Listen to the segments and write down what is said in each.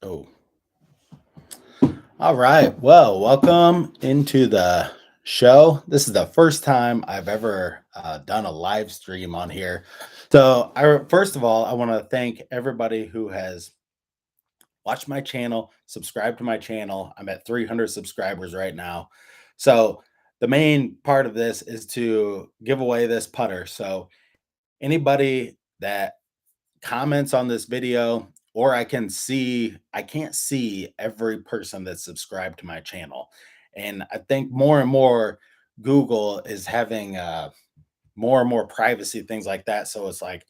Oh, all right. Well, welcome into the show. This is the first time I've ever done a live stream on here. So, first of all, I want to thank everybody who has watched my channel, subscribed to my channel. I'm at 300 subscribers right now. So, the main part of this is to give away this putter. So, anybody that comments on this video, or I can't see every person that's subscribed to my channel. And I think more and more Google is having more and more privacy things like that. So it's like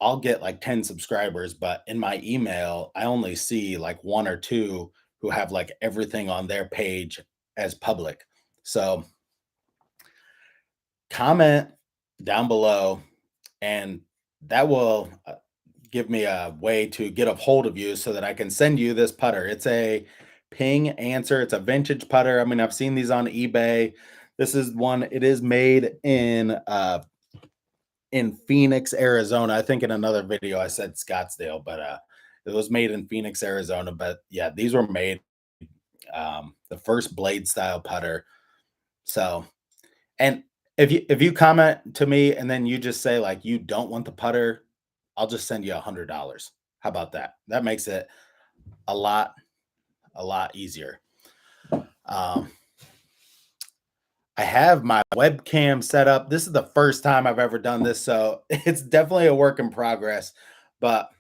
I'll get like 10 subscribers, but in my email, I only see like one or two who have like everything on their page as public. So comment down below, and that will give me a way to get a hold of you so that I can send you this putter. It's a ping answer. It's a vintage putter. I mean, I've seen these on eBay. This is one. It is made in Phoenix, Arizona. I think in another video I said Scottsdale, but it was made in Phoenix, Arizona. But yeah, these were made the first blade style putter. So, and if you comment to me and then you just say like you don't want the putter, I'll just send you $100. How about that? That makes it a lot a lot easier. Um, I have my webcam set up. This is the first time I've ever done this, so it's definitely a work in progress. But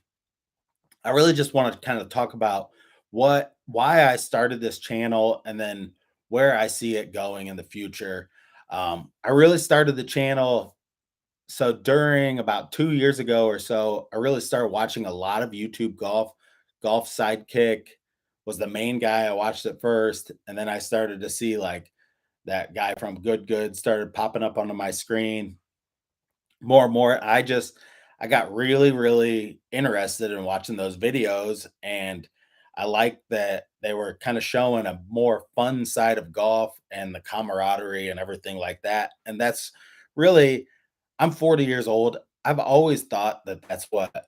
I really just want to kind of talk about why I started this channel and then where I see it going in the future. I really started the channel so during about 2 years ago or so, I really started watching a lot of YouTube golf. Golf Sidekick was the main guy. I watched it first, and then I started to see like that guy from Good Good started popping up onto my screen more and more. I got really interested in watching those videos, and I liked that they were kind of showing a more fun side of golf and the camaraderie and everything like that. And that's really, I'm 40 years old. I've always thought that that's what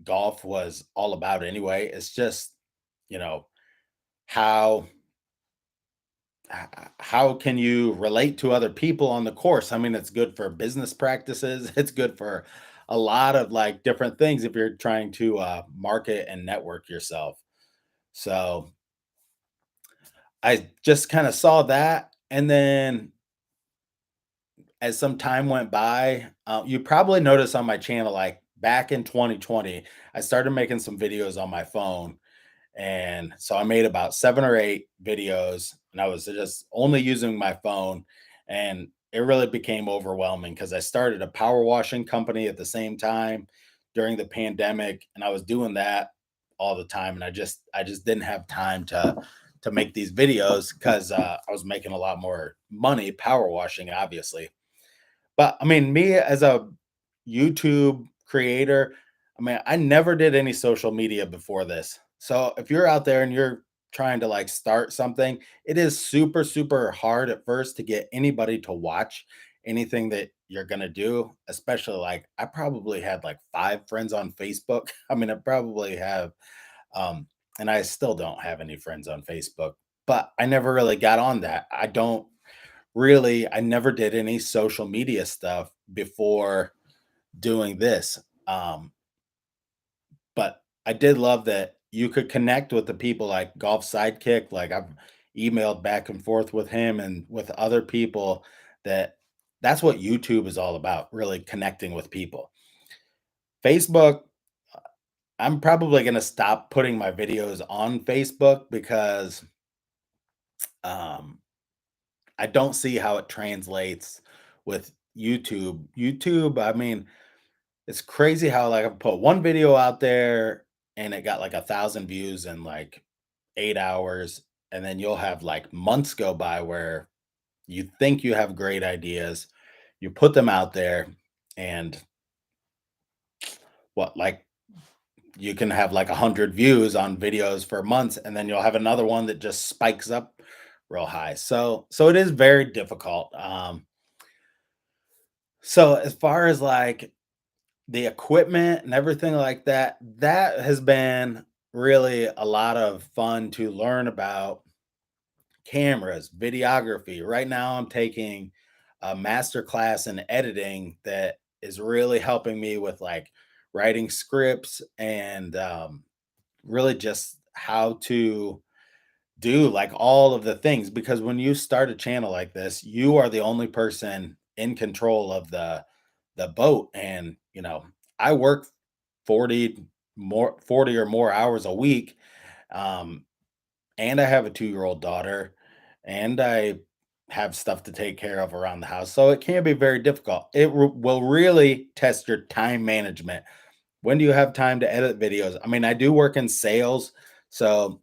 golf was all about anyway. It's just, you know, how how can you relate to other people on the course? I mean, it's good for business practices. It's good for a lot of like different things if you're trying to market and network yourself. So I just kind of saw that, and then as some time went by, you probably noticed on my channel, like back in 2020, I started making some videos on my phone. And so I made about 7 or 8 videos, and I was just only using my phone. And it really became overwhelming because I started a power washing company at the same time during the pandemic, and I was doing that all the time. And I just didn't have time to make these videos because I was making a lot more money power washing, obviously. But I mean, me as a YouTube creator, I mean, I never did any social media before this. So if you're out there and you're trying to like start something, it is super hard at first to get anybody to watch anything that you're going to do, especially like I probably had like 5 friends on Facebook. I mean, I probably have um and I still don't have any friends on Facebook, but I never really got on that. I never did any social media stuff before doing this. Um, but I did love that you could connect with the people like Golf Sidekick. Like I've emailed back and forth with him and with other people that that's what YouTube is all about, really connecting with people. Facebook, I'm probably going to stop putting my videos on Facebook because um, I don't see how it translates with YouTube. YouTube, I mean, it's crazy how like I put one video out there and it got like 1,000 views in like 8 hours. And then you'll have like months go by where you think you have great ideas, you put them out there, and what like you can have like 100 views on videos for months, and then you'll have another one that just spikes up real high. So it is very difficult. So as far as like the equipment and everything like that, that has been really a lot of fun to learn about cameras, videography. Right now, I'm taking a master class in editing that is really helping me with like writing scripts and really just how to do like all of the things, because when you start a channel like this, you are the only person in control of the boat. And I work 40 or more hours a week. um and I have a 2-year-old daughter, and I have stuff to take care of around the house. So it can be very difficult. Will really test your time management. When do you have time to edit videos? I mean, I do work in sales, so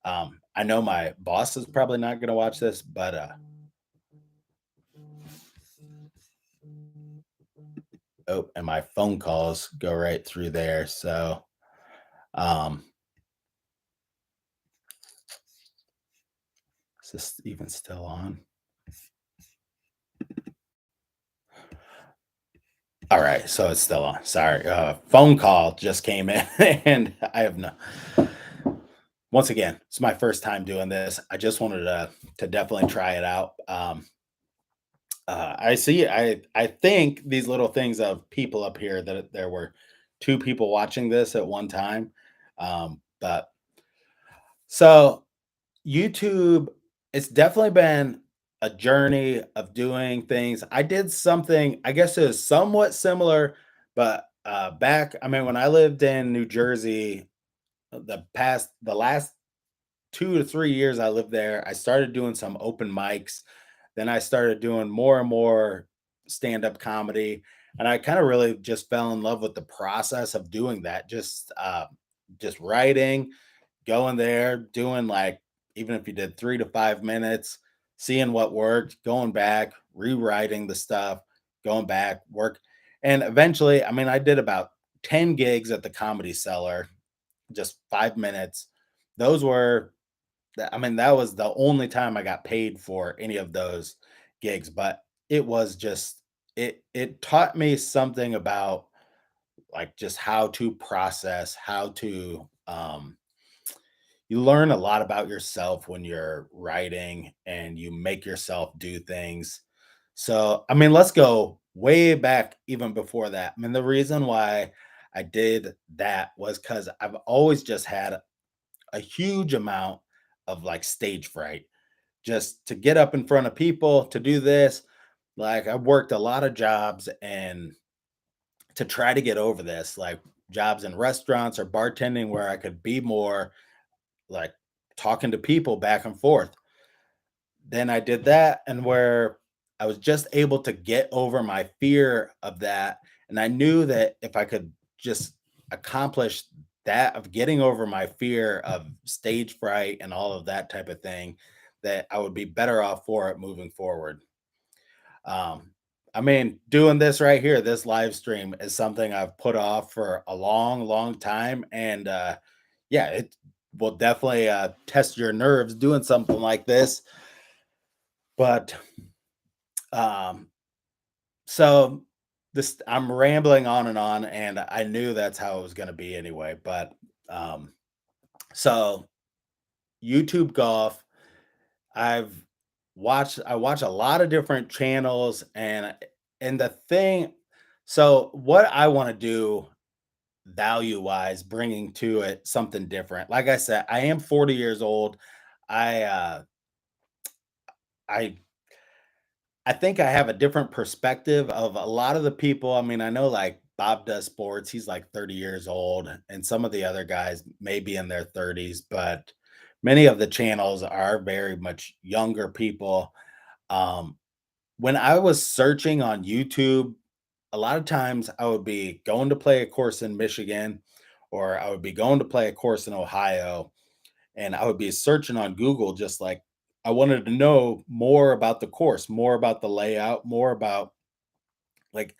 I know my boss is probably not going to watch this, but oh, and my phone calls go right through there. So um, is this even still on? All right, so it's still on. Sorry, phone call just came in, and I have no. Once again, it's my first time doing this. I just wanted to definitely try it out. I see. I think these little things of people up here that there were two people watching this at one time. But so YouTube, it's definitely been a journey of doing things. I did something, I guess it was somewhat similar, but back, I mean, when I lived in New Jersey, the last 2 to 3 years I lived there, I started doing some open mics. Then I started doing more and more stand-up comedy. And I kind of really just fell in love with the process of doing that. Just writing, going there, doing like, even if you did 3 to 5 minutes, seeing what worked, going back, rewriting the stuff, going back, work. And eventually, I mean, I did about 10 gigs at the Comedy Cellar, just 5 minutes. Those were, I mean, that was the only time I got paid for any of those gigs, but it was just, it taught me something about like just how to process, how to you learn a lot about yourself when you're writing and you make yourself do things. So, I mean, let's go way back even before that. I mean, the reason why I did that was because I've always just had a huge amount of like stage fright, just to get up in front of people to do this. Like, I've worked a lot of jobs, and to try to get over this, like jobs in restaurants or bartending where I could be more like talking to people back and forth. Then I did that, and where I was just able to get over my fear of that. And I knew that if I could just accomplish that, of getting over my fear of stage fright and all of that type of thing, that I would be better off for it moving forward. Um, I mean, doing this right here, this live stream is something I've put off for a long, long time. And yeah, it will definitely test your nerves doing something like this. But um, so this, I'm rambling on, and I knew that's how it was going to be anyway. But um, so YouTube golf, I've I watch a lot of different channels, and the thing, so what I want to do value wise, bringing to it something different. Like I said, I am 40 years old. I I I think I have a different perspective of a lot of the people. I mean, I know like Bob does sports, he's like 30 years old, and some of the other guys may be in their 30s, but many of the channels are very much younger people. Um, when I was searching on YouTube, a lot of times I would be going to play a course in Michigan, or I would be going to play a course in Ohio, and I would be searching on Google, just like I wanted to know more about the course, more about the layout, more about like,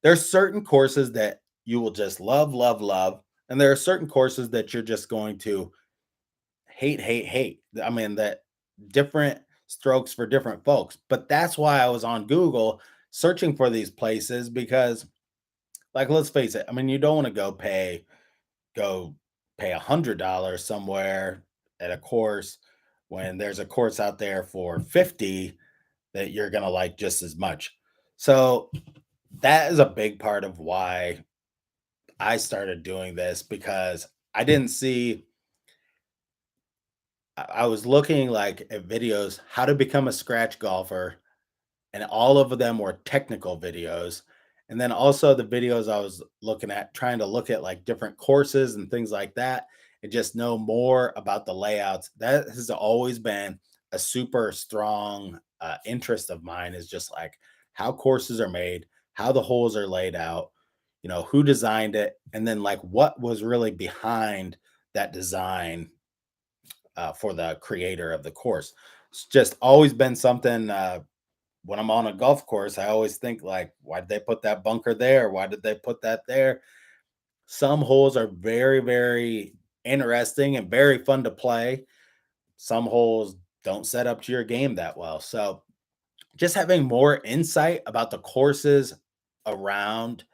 there's certain courses that you will just love, love, love, and there are certain courses that you're just going to hate, hate, hate. I mean, that different strokes for different folks. But that's why I was on Google searching for these places, because like, let's face it, I mean, you don't want to go pay $100 somewhere at a course when there's a course out there for 50 that you're going to like just as much. So that is a big part of why I started doing this, because I didn't see I was looking like at videos how to become a scratch golfer, and all of them were technical videos. And then also the videos I was looking at, trying to look at like different courses and things like that, and just know more about the layouts. That has always been a super strong interest of mine, is just like how courses are made, how the holes are laid out, who designed it, and then like what was really behind that design for the creator of the course. It's just always been something. When I'm on a golf course, I always think like, why did they put that bunker there? Why did they put that there? Some holes are very, very interesting and very fun to play. Some holes don't set up to your game that well. So just having more insight about the courses around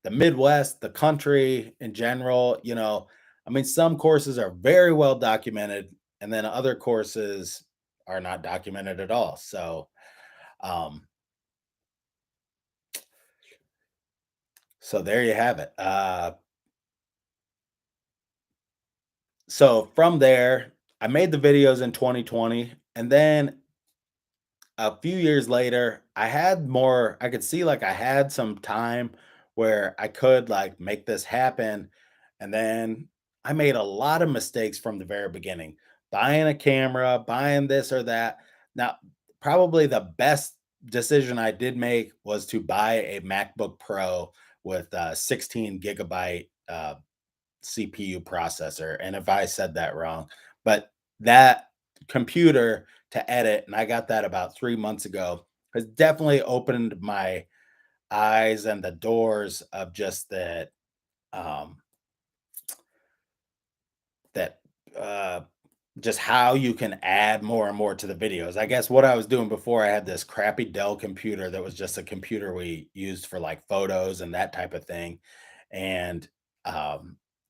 the Midwest, the country in general, I mean, some courses are very well documented, and then other courses are not documented at all. Um, so there you have it. So from there, I made the videos in 2020, and then a few years later, I could see like I had some time where I could like make this happen. And then I made a lot of mistakes from the very beginning, buying a camera, buying this or that. Now, probably the best decision I did make was to buy a MacBook Pro with 16 gigabyte CPU processor. And if I said that wrong, but that computer to edit, and I got that about 3 months ago, has definitely opened my eyes and the doors of just that, um, that, uh, just how you can add more and more to the videos. I guess what I was doing before, I had this crappy Dell computer that was just a computer we used for like photos and that type of thing. And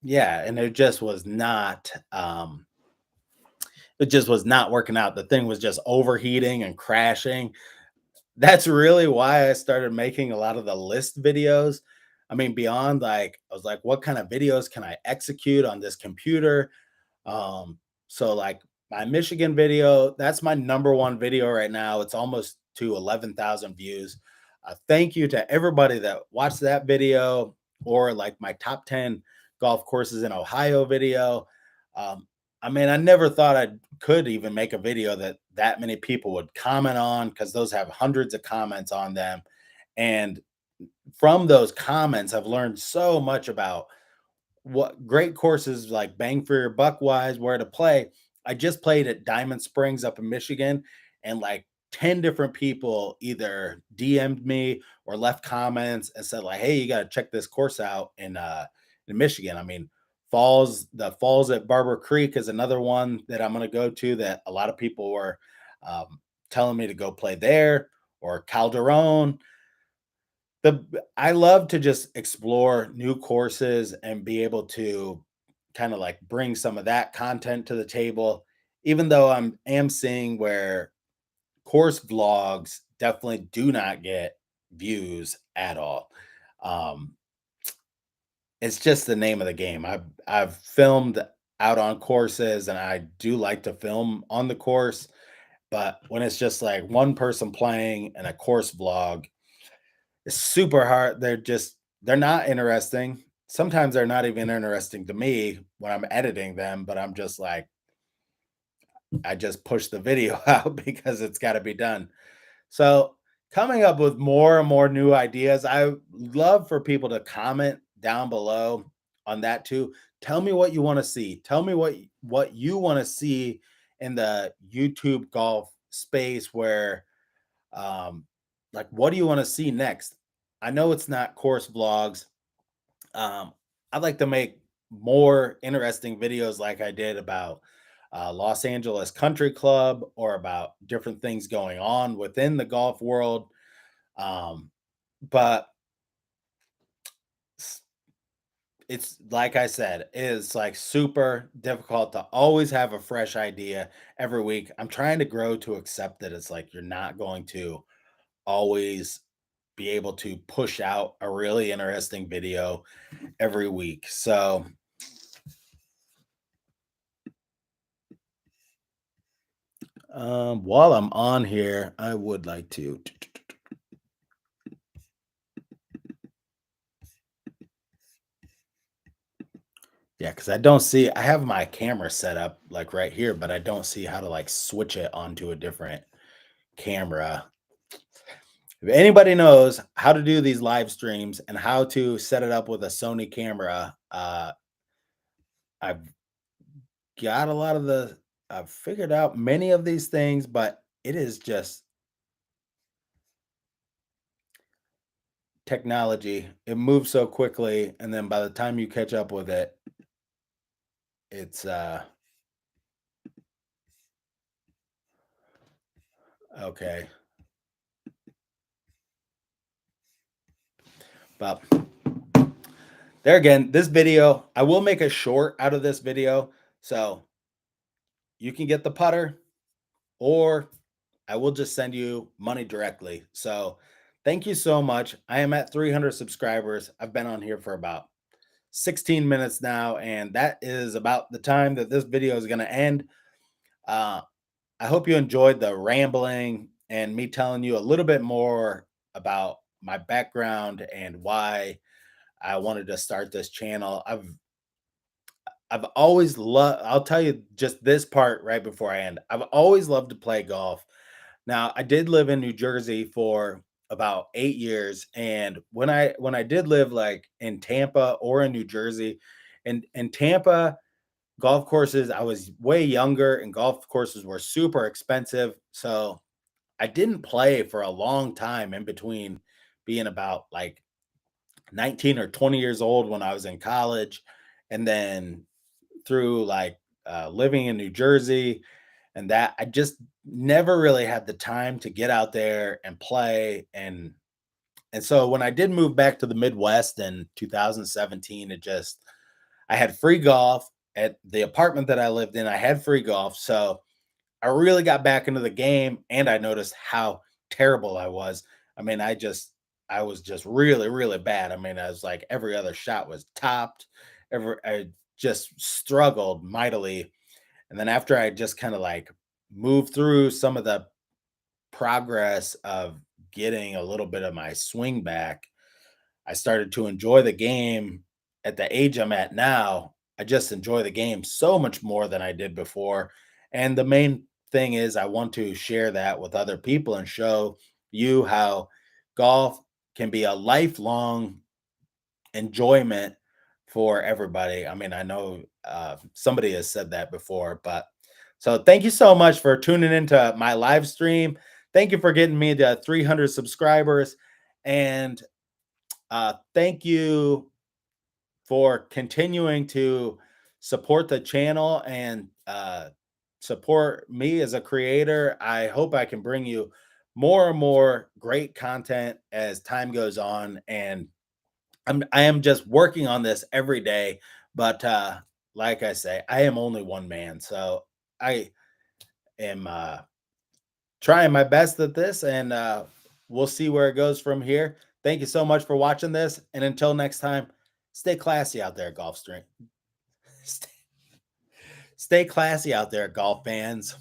yeah, and it just was not working out. The thing was just overheating and crashing. That's really why I started making a lot of the list videos. I mean, beyond like, I was like, what kind of videos can I execute on this computer? So like my Michigan video, that's my number one video right now. It's almost to 11,000 views. Thank you to everybody that watched that video, or like my top 10 golf courses in Ohio video. Um, I mean, I never thought I could even make a video that many people would comment on, because those have hundreds of comments on them. And from those comments, I've learned so much about what great courses, like bang for your buck wise, where to play. I just played at Diamond Springs up in Michigan, and like 10 different people either DM'd me or left comments and said, like, hey, you got to check this course out in Michigan. I mean, the falls at Barber Creek is another one that I'm going to go to, that a lot of people were um, telling me to go play there, or Calderon. I love to just explore new courses and be able to kind of like bring some of that content to the table, even though am seeing where course vlogs definitely do not get views at all. Um, it's just the name of the game. I've filmed out on courses, and I do like to film on the course, but when it's just like one person playing and a course vlog, it's super hard. They're not interesting. Sometimes they're not even interesting to me when I'm editing them, but I'm just like, I just push the video out because it's got to be done. So, coming up with more and more new ideas. I love for people to comment down below on that too. Tell me what you want to see. Tell me what you want to see in the YouTube golf space, where like, what do you want to see next? I know it's not course vlogs. um I'd like to make more interesting videos like I did about Los Angeles Country Club, or about different things going on within the golf world. um but It's like I said, it is like super difficult to always have a fresh idea every week. I'm trying to grow to accept that it's like you're not going to always be able to push out a really interesting video every week. So, while I'm on here, I would like to, yeah, because I don't see, I have my camera set up like right here, but I don't see how to like switch it onto a different camera. If anybody knows how to do these live streams and how to set it up with a Sony camera, I've got a lot of the, I've figured out many of these things, but it is just technology. It moves so quickly, and then by the time you catch up with it, it's okay. But there again, this video, I will make a short out of this video. So you can get the putter, or I will just send you money directly. So thank you so much. I am at 300 subscribers. I've been on here for about 16 minutes now, and that is about the time that this video is going to end. Uh, I hope you enjoyed the rambling and me telling you a little bit more about my background and why I wanted to start this channel. I've always loved, I'll tell you just this part right before I end. I've always loved to play golf. Now, I did live in New Jersey for about 8 years, and when I did live like in Tampa or in New Jersey, and in Tampa, golf courses, I was way younger and golf courses were super expensive. So I didn't play for a long time in between being about like 19 or 20 years old when I was in college, and then through like living in New Jersey, and that I just never really had the time to get out there and play. And so when I did move back to the Midwest in 2017, it just, I had free golf at the apartment that I lived in. I had free golf. So I really got back into the game, and I noticed how terrible I was. I mean, I was just really, really bad. I mean, I was like every other shot was topped. I just struggled mightily. And then after I just kind of like moved through some of the progress of getting a little bit of my swing back, I started to enjoy the game at the age I'm at now. I just enjoy the game so much more than I did before. And the main thing is, I want to share that with other people and show you how golf can be a lifelong enjoyment for everybody. I mean, I know somebody has said that before, but so thank you so much for tuning into my live stream. Thank you for getting me to 300 subscribers. And thank you for continuing to support the channel and support me as a creator. I hope I can bring you more and more great content as time goes on. And I am just working on this every day. But like I say, I am only one man. So I am trying my best at this, and we'll see where it goes from here. Thank you so much for watching this, and until next time, stay classy out there, golf string. Stay, stay classy out there, golf fans.